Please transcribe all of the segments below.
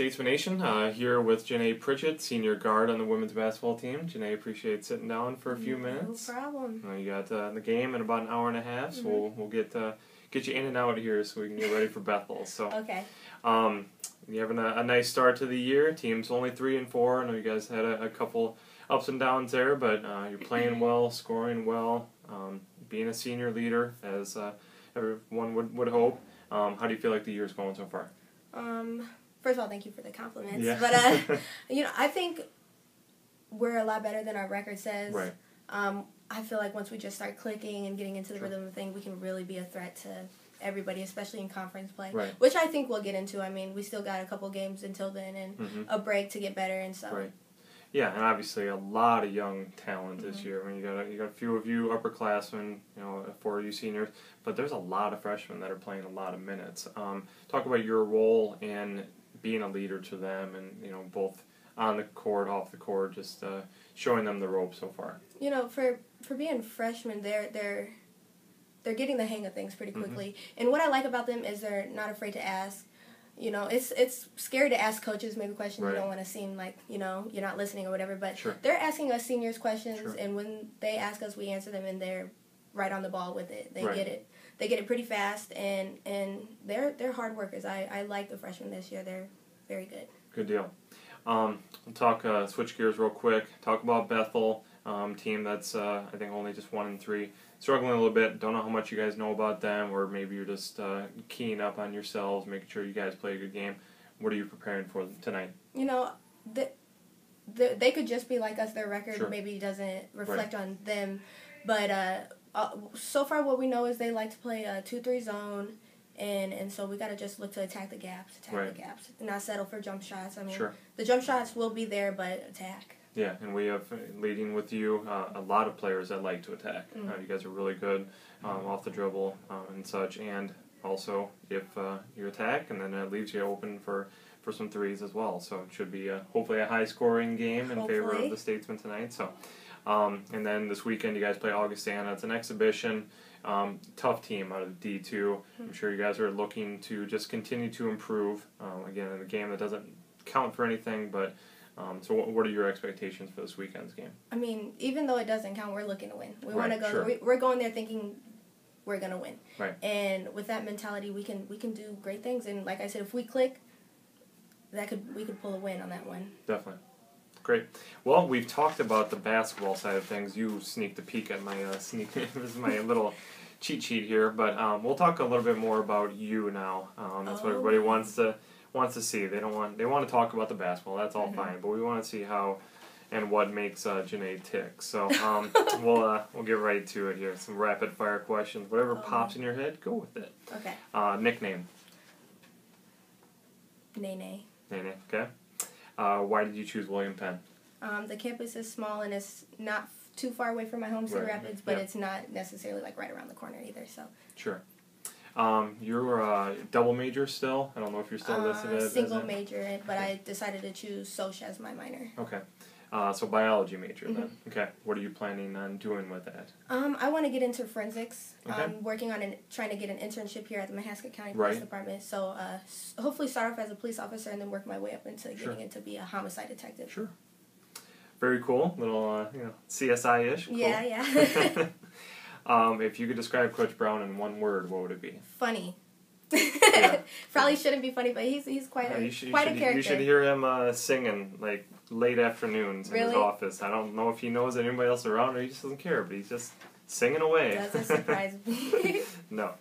Statesman Nation, here with Janay Pritchett, senior guard on the women's basketball team. Janay, appreciate sitting down for a few minutes. No problem. You got the game in about an hour and a half, so we'll get you in and out of here so we can get ready for Bethel. So, okay. You're having a nice start to the year. Team's only 3-4. I know you guys had a couple ups and downs there, but you're playing well, scoring well, being a senior leader, as everyone would hope. How do you feel like the year's going so far? First of all, thank you for the compliments. Yeah. But I think we're a lot better than our record says. Right. I feel like once we just start clicking and getting into the rhythm of things, we can really be a threat to everybody, especially in conference play. Right. Which I think we'll get into. I mean, we still got a couple games until then and a break to get better and so. Right. Yeah, and obviously a lot of young talent this year. I mean, you got a few of you upperclassmen, 4 of you seniors, but there's a lot of freshmen that are playing a lot of minutes. Talk about your role in being a leader to them, and both on the court, off the court, just showing them the ropes so far. For being freshmen, they're getting the hang of things pretty quickly, and what I like about them is they're not afraid to ask. It's scary to ask coaches maybe questions. Right. You don't want to seem like, you're not listening or whatever. But sure. They're asking us seniors questions, Sure. and when they ask us, we answer them, and they're right on the ball with it. They right. get it. They get it pretty fast, and they're hard workers. I like the freshmen this year. They're very good. Good deal. We'll talk, switch gears real quick. Talk about Bethel, team that's, I think, only just 1-3. Struggling a little bit. Don't know how much you guys know about them, or maybe you're just keying up on yourselves, making sure you guys play a good game. What are you preparing for tonight? They could just be like us. Their record sure. maybe doesn't reflect right. on them. But so far what we know is they like to play a 2-3 zone, and so we got to just look to attack the gaps, right. and not settle for jump shots. I mean, sure. the jump shots will be there, but attack. Yeah, and we have, leading with you, a lot of players that like to attack. You guys are really good off the dribble and such, and also if you attack, and then it leaves you open for some threes as well. So it should be hopefully a high-scoring game in favor of the Statesmen tonight. So, and then this weekend you guys play Augustana. It's an exhibition. Tough team out of D2. I'm sure you guys are looking to just continue to improve. Again, in a game that doesn't count for anything, but... So what are your expectations for this weekend's game? I mean, even though it doesn't count, we're looking to win. We want to go. Sure. We're going there thinking we're going to win. Right. And with that mentality, we can do great things. And like I said, if we click, we could pull a win on that one. Definitely. Great. Well, we've talked about the basketball side of things. You sneaked a peek at my this is my little cheat sheet here, but we'll talk a little bit more about you now. That's what everybody wants to see. They want to talk about the basketball. That's all fine, but we want to see how and what makes Janay tick. So we'll get right to it here. Some rapid fire questions. Whatever pops in your head, go with it. Okay. Nickname. Nene. Nene. Okay. Why did you choose William Penn? The campus is small and it's not too far away from my home, Cedar Rapids, but it's not necessarily like right around the corner either. So. Sure. You're a double major still? I don't know if you're still listed as single major, but I decided to choose Soc as my minor. Okay. So biology major then. Okay. What are you planning on doing with that? I want to get into forensics. Okay. I'm working on trying to get an internship here at the Mahaska County Police Department. So hopefully start off as a police officer and then work my way up into getting into be a homicide detective. Sure. Very cool. Little CSI-ish. Cool. Yeah. If you could describe Coach Brown in one word, what would it be? Funny. Yeah. Probably shouldn't be funny, but he's quite a character. You should hear him singing like late afternoons in his office. I don't know if he knows anybody else around or he just doesn't care, but he's just singing away. Doesn't surprise me. No.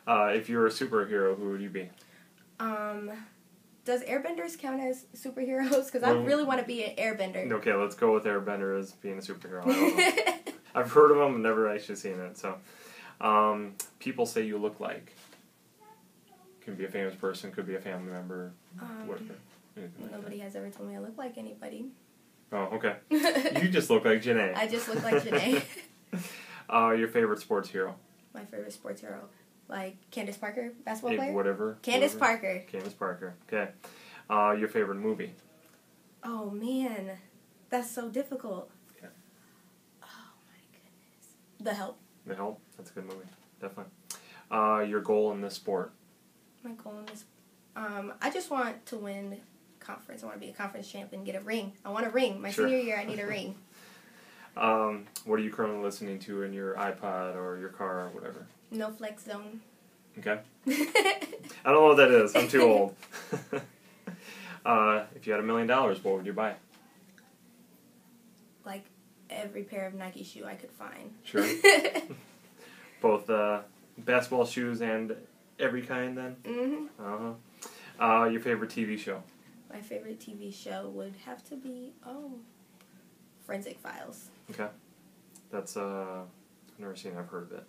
If you were a superhero, who would you be? Does airbenders count as superheroes? Because I really want to be an airbender. Okay, let's go with airbender as being a superhero. I don't know. I've heard of them and never actually seen it. So, people say you look like. Can be a famous person, could be a family member, whatever. Nobody has ever told me I look like anybody. Oh, okay. You just look like Janay. I just look like Janay. Your favorite sports hero? My favorite sports hero? Like Candace Parker, basketball player? Whatever. Candace Parker. Candace Parker. Okay. Your favorite movie? Oh, man. That's so difficult. Yeah. Oh, my goodness. The Help. The Help? That's a good movie. Definitely. Your goal in this sport? My goal in this... I just want to win conference. I want to be a conference champion, get a ring. I want a ring. My Sure. senior year, I need a ring. What are you currently listening to in your iPod or your car or whatever? No Flex Zone. Okay. I don't know what that is. I'm too old. If you had $1 million, what would you buy? Like every pair of Nike shoe I could find. Sure. Both basketball shoes and every kind then? Mm-hmm. Your favorite TV show? My favorite TV show would have to be, Forensic Files. Okay. That's, I've never seen it. I've heard of it.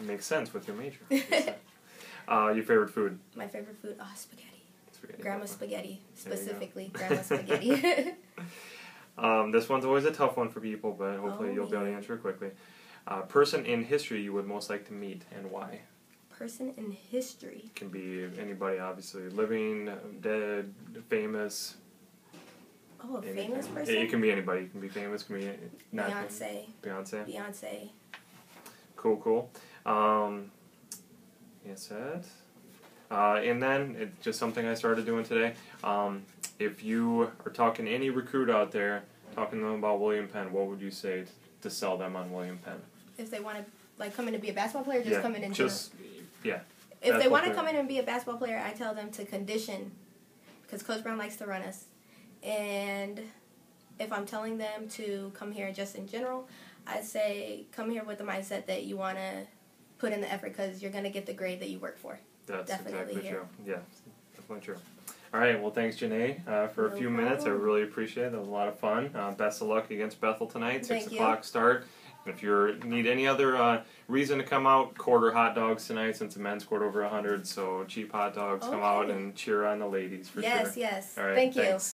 It makes sense with your major. Your favorite food? My favorite food, spaghetti. Spaghetti. Grandma's spaghetti, specifically. Grandma's spaghetti. This one's always a tough one for people, but hopefully you'll be able to answer it quickly. Person in history you would most like to meet and why? Person in history. Can be anybody, obviously, living, dead, famous. Oh, a anything. famous person? It can be anybody. It can be famous. It can be not Beyonce. Beyonce. Beyonce. Cool. Yes, that. And then, it's just something I started doing today. If you are talking to any recruit out there, talking to them about William Penn, what would you say to sell them on William Penn? If they want to come in and be a basketball player, or just come in and yeah. If they want to come in and be a basketball player, I tell them to condition, because Coach Brown likes to run us. And if I'm telling them to come here just in general, I'd say come here with the mindset that you want to put in the effort because you're going to get the grade that you work for. That's definitely exactly here. true. Yeah, definitely true. All right, well, thanks, Janay, for a few minutes. I really appreciate it. That was a lot of fun. Best of luck against Bethel tonight, 6 o'clock start. If you need any other reason to come out, quarter hot dogs tonight since the men scored over 100, so cheap hot dogs. Come out and cheer on the ladies for sure. Yes. All right, Thank you. Thanks.